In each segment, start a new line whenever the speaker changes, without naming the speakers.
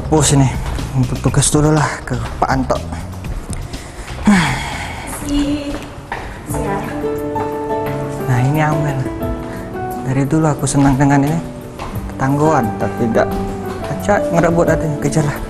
Kapus ini, untuk tugas dulu lah ke Pak Anto. Nah ini Amel. Dari dulu aku senang dengan ini ketangguhan, tapi tidak acak ngerebut hatinya, kejar lah.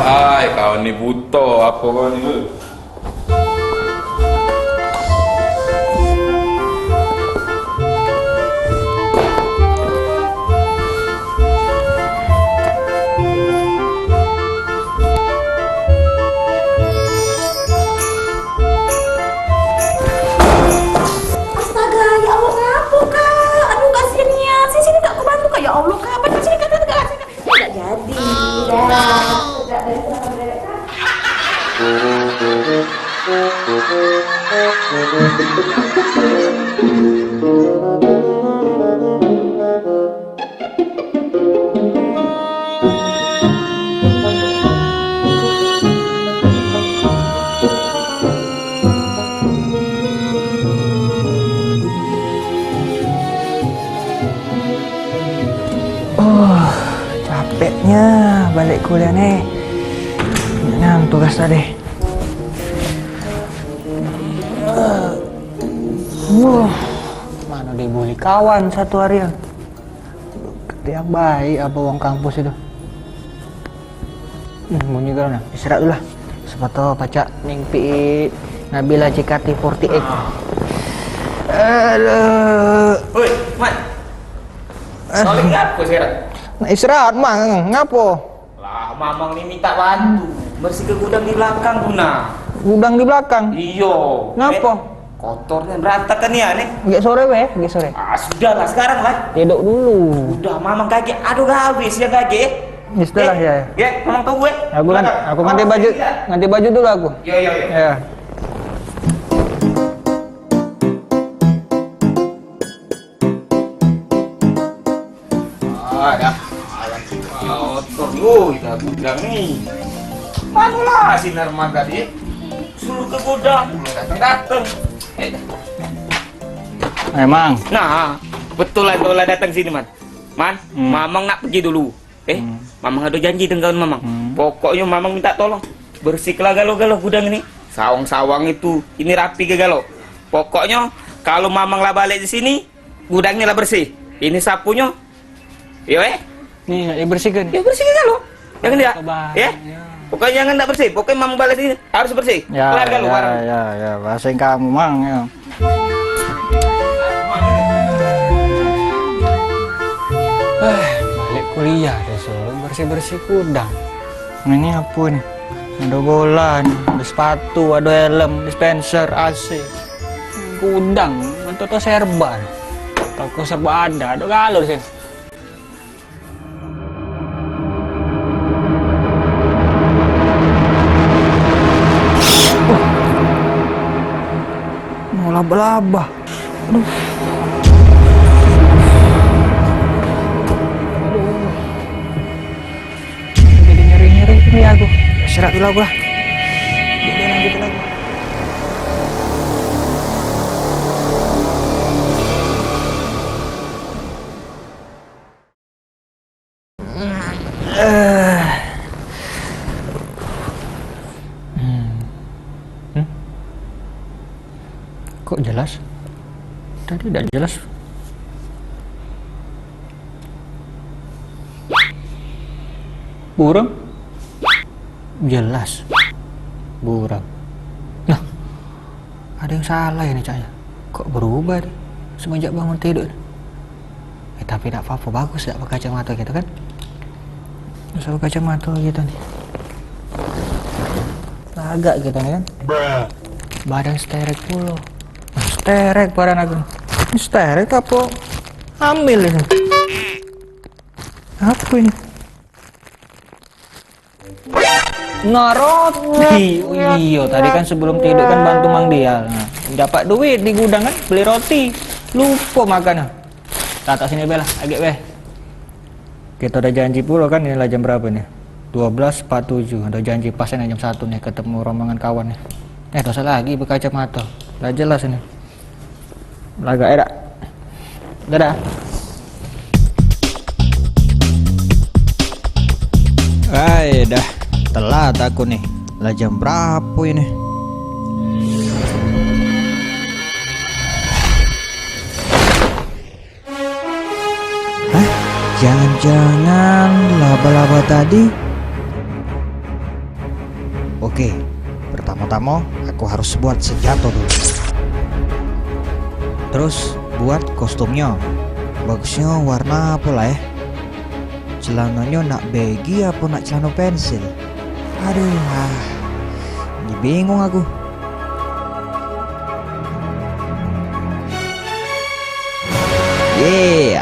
Hai kawan ni buta apa kau ni?
Astaga, ya Allah ngapa kak? Aduh kasihan niat. Sini kak, aku bantu kak. Ya Allah kak, apa sini kak? Tidak jadi. Tidak dari sana mendadak kak.
Capeknya balik kuliah nih. Nah, tugas tadi. Mana dibully kawan satu harian. Ketiak baik apa uang kampus itu. Bunyi karena istirahat dulu lah. Sepatu pacak mimpi Nabila JKT48. Aduh.
Oi, Mat. Soalnya apa sekarang?
Nah, istirahat mang, ngapo?
Lah, mamang ni minta bantu bersih ke gudang di belakang tu nah.
Gudang di belakang.
Iyo.
Ngapo?
Kotornya berantakan ya nih.
Gak sore weh, gak sore.
Ah sudahlah sekarang lah.
Tidur dulu.
Udah mamang kaget. Aduh habis ya kaget.
Ya sudah ya.
Ya, mamang tunggu
Aku ganti baju dulu aku.
Yo.
Ya.
Ada. Kotor. Woi, dah gudang nih. Manulah sinar magadi. Suruh ke gudang, datang.
Memang.
Nah, betul lah datang sini, Man. Mamang nak pergi dulu. Mamang ada janji dengan Mamang. Pokoknya Mamang minta tolong bersihlah galau-galau gudang ini. Sawang-sawang itu ini rapi ke galau. Pokoknya kalau Mamang lah balik di sini, gudangnya lah bersih. Ini sapunya. Yo
Nih nggak dibersihkan.
ya bersih ke galau. Jangan dia.
Kebayang,
Ya. Pokoknya jangan tak bersih. Pokoknya Mamang balik sini harus bersih. Kelar galau bareng.
Ya, bahasa kamu mang ya. Balik kuliah deh suruh bersih-bersih gudang. Ini apa nih? Ada bola, ada sepatu, ada helm, dispenser, AC. Gudang, itu serba. Toko serba ada galau sih. Mau laba-laba. Aduh. Jadi nyeri-nyeri ini aku. Istirahat dulu aku lah. Jadi lanjut lagi. Kok jelas? Tadi tidak jelas. Buram? Jelas. Buram. Nah, ada yang salah ini Cahaya. Kok berubah nih semenjak bangun tidur? Tapi tidak apa-apa, bagus ya pakai kacamata gitu kan? Usah pakai kacamata gitu nih. Agak gitu nih kan? Badan sterek pula. Sterek badan aku. Ini sterek apa? Hamil ini. Apa ini? Roti. Oh, iya, tadi kan sebelum tidur kan bantu Mang Dial. Nah, dapat duit di gudang kan beli roti. Lupa makan. Tak sini belah, agak beh. Kita udah janji pula kan, inilah jam berapa nih? 12.47. Udah janji pasnya jam 1 nih ketemu rombongan kawan nih. Dosa lagi berkacamata. Lah jelas ini. Laga era. Dadah. Dah telat aku nih. Lah jam berapa ini? Hah? Jangan-jangan laba-laba tadi? Oke, pertama-tama aku harus buat senjata dulu. Terus buat kostumnya. Bagusnya warna apa lah ya? Celananya nak baggy apa nak celana pensil? Aduh, ini bingung aku.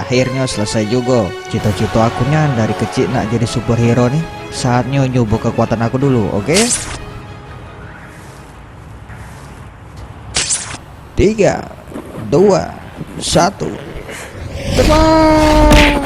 Akhirnya selesai juga. Cita-cita akunya dari kecil nak jadi superhero nih. Saatnya nyoba kekuatan aku dulu, oke? 3, 2, 1, terbang!